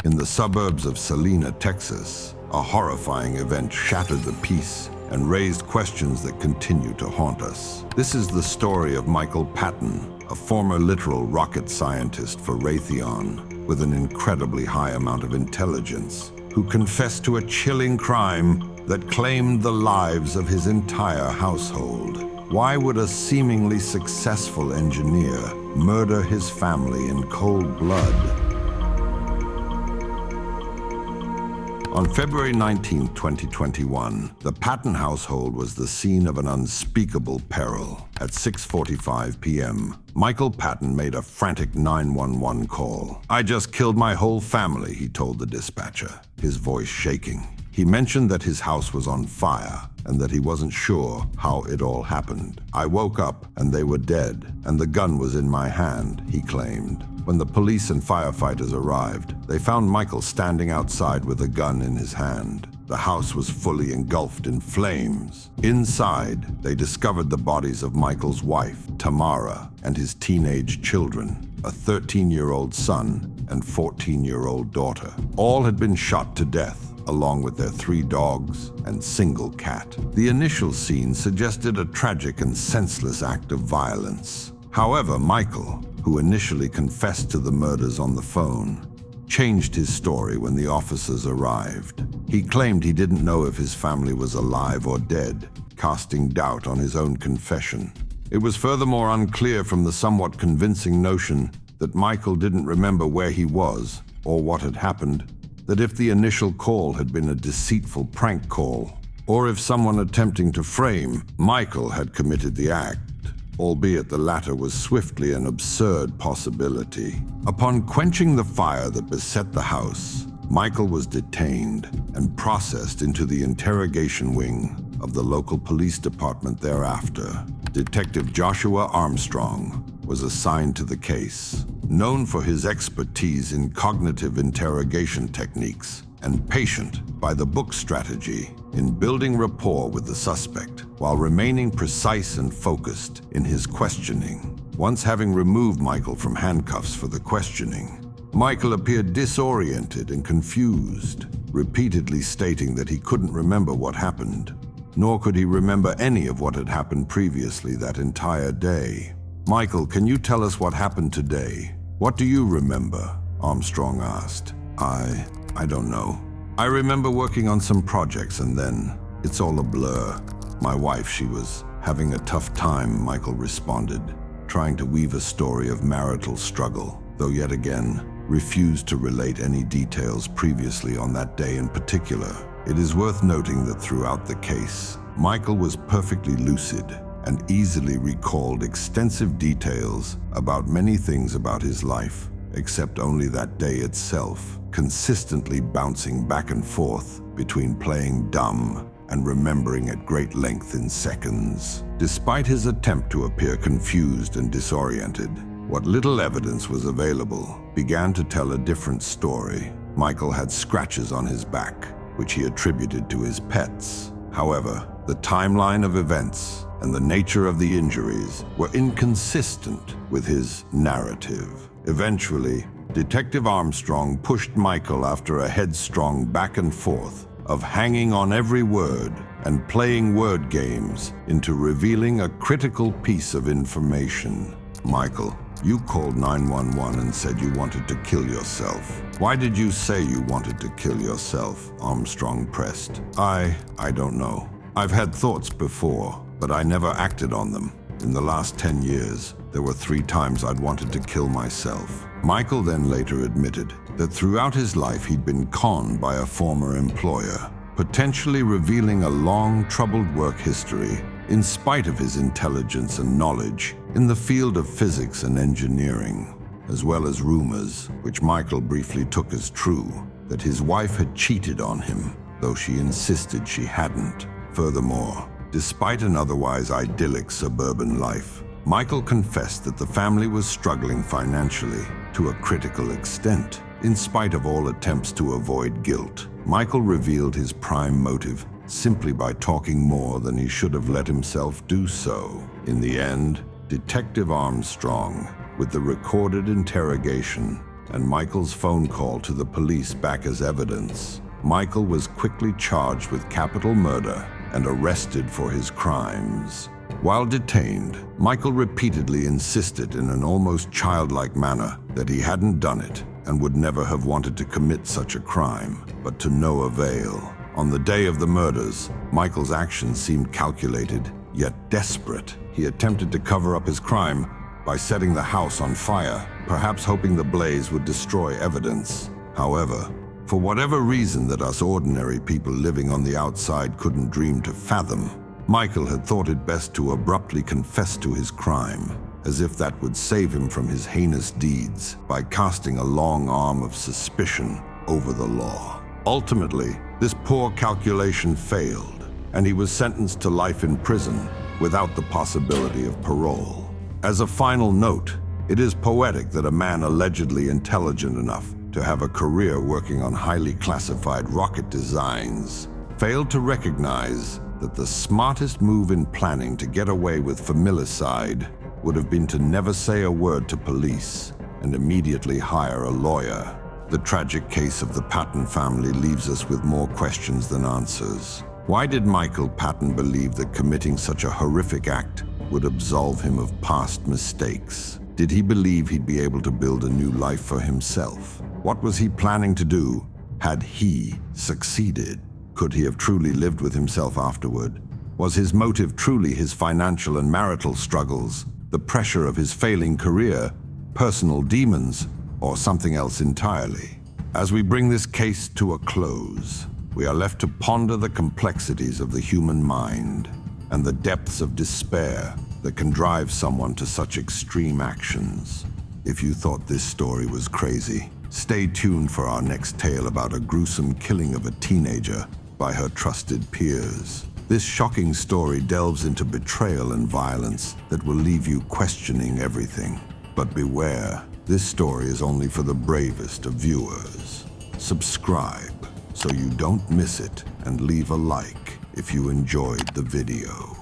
In the suburbs of Salina, Texas, a horrifying event shattered the peace and raised questions that continue to haunt us. This is the story of Michael Patton, a former literal rocket scientist for Raytheon with an incredibly high amount of intelligence, who confessed to a chilling crime that claimed the lives of his entire household. Why would a seemingly successful engineer murder his family in cold blood? On February 19, 2021, the Patton household was the scene of an unspeakable peril. At 6:45 p.m., Michael Patton made a frantic 911 call. "I just killed my whole family," he told the dispatcher, his voice shaking. He mentioned that his house was on fire and that he wasn't sure how it all happened. "I woke up and they were dead, and the gun was in my hand," he claimed. When the police and firefighters arrived, they found Michael standing outside with a gun in his hand. The house was fully engulfed in flames. Inside, they discovered the bodies of Michael's wife, Tamara, and his teenage children, a 13-year-old son and 14-year-old daughter. All had been shot to death, along with their 3 dogs and single cat. The initial scene suggested a tragic and senseless act of violence. However, Michael, who initially confessed to the murders on the phone, changed his story when the officers arrived. He claimed he didn't know if his family was alive or dead, casting doubt on his own confession. It was furthermore unclear from the somewhat convincing notion that Michael didn't remember where he was or what had happened, that if the initial call had been a deceitful prank call, or if someone attempting to frame Michael had committed the act, albeit the latter was swiftly an absurd possibility. Upon quenching the fire that beset the house, Michael was detained and processed into the interrogation wing of the local police department thereafter. Detective Joshua Armstrong was assigned to the case. Known for his expertise in cognitive interrogation techniques and patient-by-the-book strategy in building rapport with the suspect while remaining precise and focused in his questioning. Once having removed Michael from handcuffs for the questioning, Michael appeared disoriented and confused, repeatedly stating that he couldn't remember what happened, nor could he remember any of what had happened previously that entire day. "Michael, can you tell us what happened today? What do you remember?" Armstrong asked. I don't know. I remember working on some projects and then it's all a blur. My wife, she was having a tough time," Michael responded, trying to weave a story of marital struggle, though yet again refused to relate any details previously on that day in particular. It is worth noting that throughout the case, Michael was perfectly lucid and easily recalled extensive details about many things about his life, except only that day itself, consistently bouncing back and forth between playing dumb and remembering at great length in seconds. Despite his attempt to appear confused and disoriented, what little evidence was available began to tell a different story. Michael had scratches on his back, which he attributed to his pets. However, the timeline of events and the nature of the injuries were inconsistent with his narrative. Eventually, Detective Armstrong pushed Michael after a headstrong back and forth of hanging on every word and playing word games into revealing a critical piece of information. "Michael, you called 911 and said you wanted to kill yourself. Why did you say you wanted to kill yourself?" Armstrong pressed. I don't know. I've had thoughts before, but I never acted on them. In the last 10 years, there were 3 times I'd wanted to kill myself. Michael then later admitted that throughout his life he'd been conned by a former employer, potentially revealing a long, troubled work history in spite of his intelligence and knowledge in the field of physics and engineering, as well as rumors, which Michael briefly took as true, that his wife had cheated on him, though she insisted she hadn't. Furthermore, despite an otherwise idyllic suburban life, Michael confessed that the family was struggling financially to a critical extent. In spite of all attempts to avoid guilt, Michael revealed his prime motive simply by talking more than he should have let himself do so. In the end, Detective Armstrong, with the recorded interrogation, and Michael's phone call to the police back as evidence, Michael was quickly charged with capital murder and arrested for his crimes. While detained, Michael repeatedly insisted in an almost childlike manner that he hadn't done it and would never have wanted to commit such a crime, but to no avail. On the day of the murders, Michael's actions seemed calculated, yet desperate. He attempted to cover up his crime by setting the house on fire, perhaps hoping the blaze would destroy evidence. However, for whatever reason that us ordinary people living on the outside couldn't dream to fathom, Michael had thought it best to abruptly confess to his crime, as if that would save him from his heinous deeds by casting a long arm of suspicion over the law. Ultimately, this poor calculation failed, and he was sentenced to life in prison without the possibility of parole. As a final note, it is poetic that a man allegedly intelligent enough to have a career working on highly classified rocket designs failed to recognize that the smartest move in planning to get away with familicide would have been to never say a word to police and immediately hire a lawyer. The tragic case of the Patton family leaves us with more questions than answers. Why did Michael Patton believe that committing such a horrific act would absolve him of past mistakes? Did he believe he'd be able to build a new life for himself? What was he planning to do had he succeeded? Could he have truly lived with himself afterward? Was his motive truly his financial and marital struggles, the pressure of his failing career, personal demons, or something else entirely? As we bring this case to a close, we are left to ponder the complexities of the human mind and the depths of despair that can drive someone to such extreme actions. If you thought this story was crazy, stay tuned for our next tale about a gruesome killing of a teenager by her trusted peers. This shocking story delves into betrayal and violence that will leave you questioning everything. But beware, this story is only for the bravest of viewers. Subscribe so you don't miss it, and leave a like if you enjoyed the video.